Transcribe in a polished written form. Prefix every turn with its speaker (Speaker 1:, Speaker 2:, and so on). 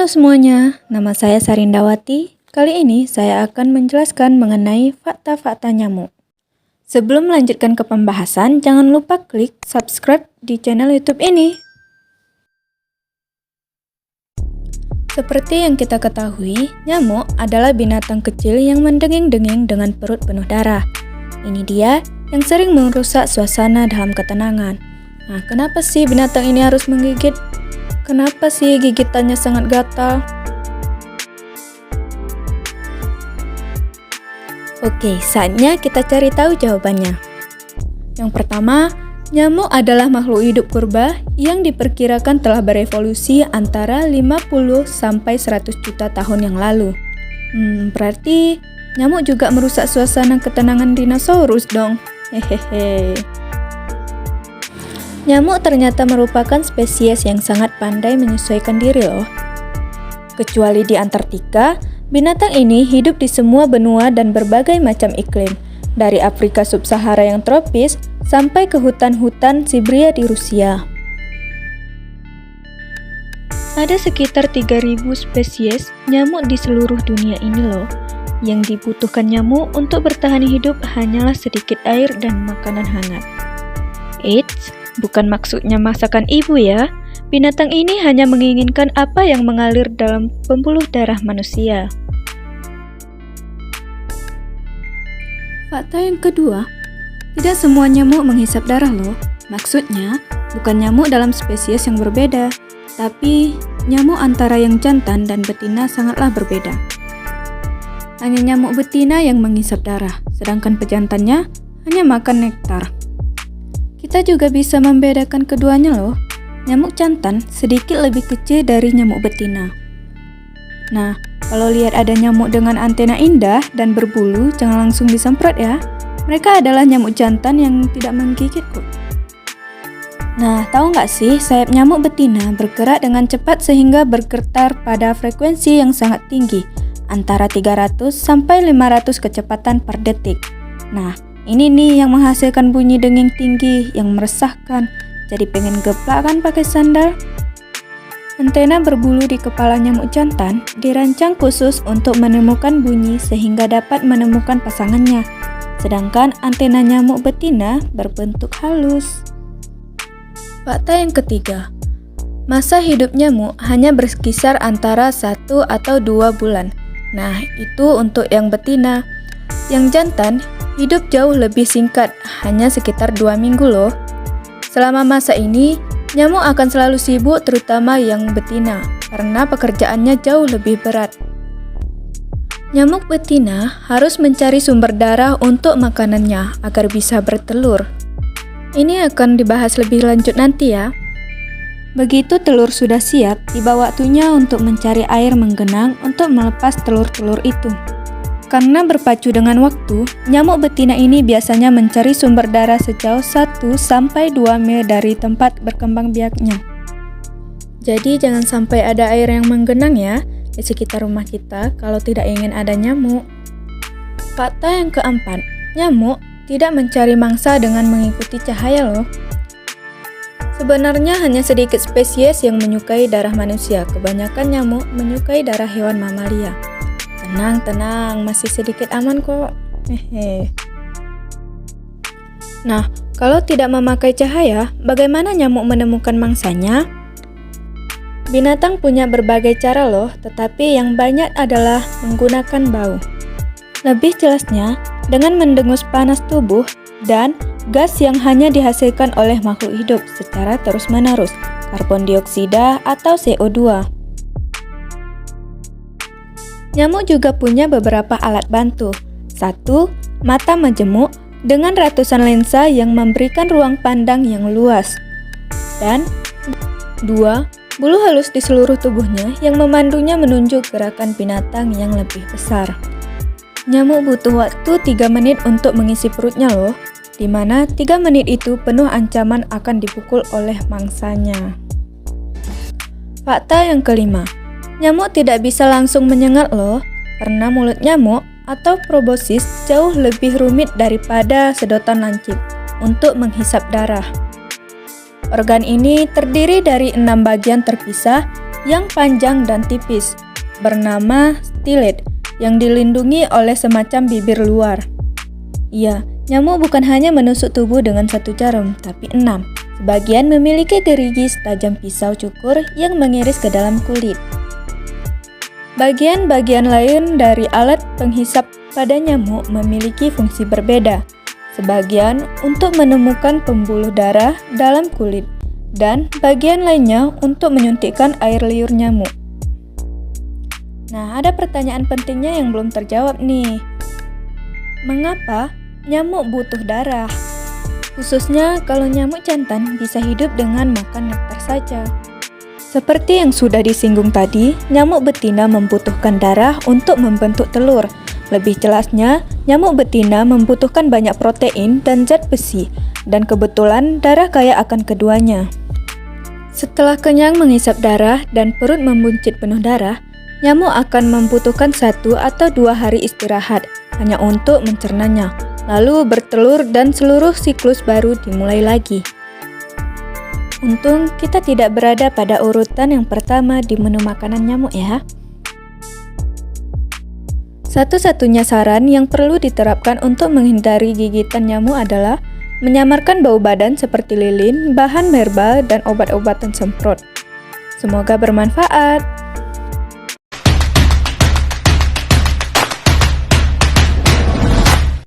Speaker 1: Halo semuanya, nama saya Sarindawati. Kali ini saya akan menjelaskan mengenai fakta-fakta nyamuk. Sebelum melanjutkan ke pembahasan, jangan lupa klik subscribe di channel YouTube ini. Seperti yang kita ketahui, nyamuk adalah binatang kecil yang mendenging-denging dengan perut penuh darah. Ini dia yang sering merusak suasana dalam ketenangan. Nah, kenapa sih binatang ini harus menggigit? Kenapa sih gigitannya sangat gatal? Oke, saatnya kita cari tahu jawabannya. Yang pertama, nyamuk adalah makhluk hidup purba yang diperkirakan telah berevolusi antara 50 sampai 100 juta tahun yang lalu. Berarti nyamuk juga merusak suasana ketenangan dinosaurus dong. Hehehe. Nyamuk ternyata merupakan spesies yang sangat pandai menyesuaikan diri loh. Kecuali di Antartika, binatang ini hidup di semua benua dan berbagai macam iklim, dari Afrika Sub-Sahara yang tropis sampai ke hutan-hutan Siberia di Rusia. Ada sekitar 3.000 spesies nyamuk di seluruh dunia ini loh. Yang dibutuhkan nyamuk untuk bertahan hidup hanyalah sedikit air dan makanan hangat. Eits, bukan maksudnya masakan ibu ya. Binatang ini hanya menginginkan apa yang mengalir dalam pembuluh darah manusia. Fakta yang kedua, tidak semua nyamuk menghisap darah loh. Maksudnya, bukan nyamuk dalam spesies yang berbeda, tapi nyamuk antara yang jantan dan betina sangatlah berbeda. Hanya nyamuk betina yang menghisap darah, sedangkan pejantannya hanya makan nektar. Kita juga bisa membedakan keduanya loh. Nyamuk jantan sedikit lebih kecil dari nyamuk betina. Nah, kalau lihat ada nyamuk dengan antena indah dan berbulu, jangan langsung disemprot ya. Mereka adalah nyamuk jantan yang tidak menggigit kok. Nah, tahu nggak sih, sayap nyamuk betina bergerak dengan cepat sehingga bergetar pada frekuensi yang sangat tinggi, antara 300 sampai 500 kecepatan per detik. Nah, ini nih yang menghasilkan bunyi denging tinggi yang meresahkan. Jadi pengen geplak kan pakai sandal? Antena berbulu di kepala nyamuk jantan dirancang khusus untuk menemukan bunyi sehingga dapat menemukan pasangannya. Sedangkan antena nyamuk betina berbentuk halus. Fakta yang ketiga, masa hidup nyamuk hanya berkisar antara 1 atau 2 bulan. Nah, itu untuk yang betina. Yang jantan hidup jauh lebih singkat, hanya sekitar 2 minggu loh. Selama masa ini, nyamuk akan selalu sibuk, terutama yang betina, karena pekerjaannya jauh lebih berat. Nyamuk betina harus mencari sumber darah untuk makanannya agar bisa bertelur. Ini akan dibahas lebih lanjut nanti ya. Begitu telur sudah siap, tiba waktunya untuk mencari air menggenang untuk melepas telur-telur itu. Karena berpacu dengan waktu, nyamuk betina ini biasanya mencari sumber darah sejauh 1 sampai 2 mil dari tempat berkembang biaknya. Jadi jangan sampai ada air yang menggenang ya di sekitar rumah kita kalau tidak ingin ada nyamuk. Fakta yang keempat, nyamuk tidak mencari mangsa dengan mengikuti cahaya loh. Sebenarnya hanya sedikit spesies yang menyukai darah manusia, kebanyakan nyamuk menyukai darah hewan mamalia. Tenang, masih sedikit aman kok. Nah, kalau tidak memakai cahaya, bagaimana nyamuk menemukan mangsanya? Binatang punya berbagai cara loh, tetapi yang banyak adalah menggunakan bau. Lebih jelasnya, dengan mendengus panas tubuh dan gas yang hanya dihasilkan oleh makhluk hidup secara terus-menerus, karbon dioksida atau CO2. Nyamuk juga punya beberapa alat bantu. 1. Mata majemuk dengan ratusan lensa yang memberikan ruang pandang yang luas. Dan 2. Bulu halus di seluruh tubuhnya yang memandunya menunjuk gerakan binatang yang lebih besar. Nyamuk butuh waktu 3 menit untuk mengisi perutnya loh, di mana 3 menit itu penuh ancaman akan dipukul oleh mangsanya. Fakta yang kelima, nyamuk tidak bisa langsung menyengat loh, karena mulut nyamuk atau proboscis jauh lebih rumit daripada sedotan lancip untuk menghisap darah. Organ ini terdiri dari 6 bagian terpisah yang panjang dan tipis, bernama stylet, yang dilindungi oleh semacam bibir luar. Iya, nyamuk bukan hanya menusuk tubuh dengan satu jarum, tapi 6. Sebagian memiliki gerigi setajam pisau cukur yang mengiris ke dalam kulit. Bagian-bagian lain dari alat penghisap pada nyamuk memiliki fungsi berbeda. Sebagian untuk menemukan pembuluh darah dalam kulit, dan bagian lainnya untuk menyuntikkan air liur nyamuk. Nah, ada pertanyaan pentingnya yang belum terjawab nih. Mengapa nyamuk butuh darah? Khususnya kalau nyamuk jantan bisa hidup dengan makan nektar saja. Seperti yang sudah disinggung tadi, nyamuk betina membutuhkan darah untuk membentuk telur. Lebih jelasnya, nyamuk betina membutuhkan banyak protein dan zat besi, dan kebetulan darah kaya akan keduanya. Setelah kenyang menghisap darah dan perut membuncit penuh darah, nyamuk akan membutuhkan 1 atau 2 hari istirahat hanya untuk mencernanya, lalu bertelur dan seluruh siklus baru dimulai lagi. Untung kita tidak berada pada urutan yang pertama di menu makanan nyamuk ya. Satu-satunya saran yang perlu diterapkan untuk menghindari gigitan nyamuk adalah menyamarkan bau badan seperti lilin, bahan herbal, dan obat-obatan semprot. Semoga bermanfaat.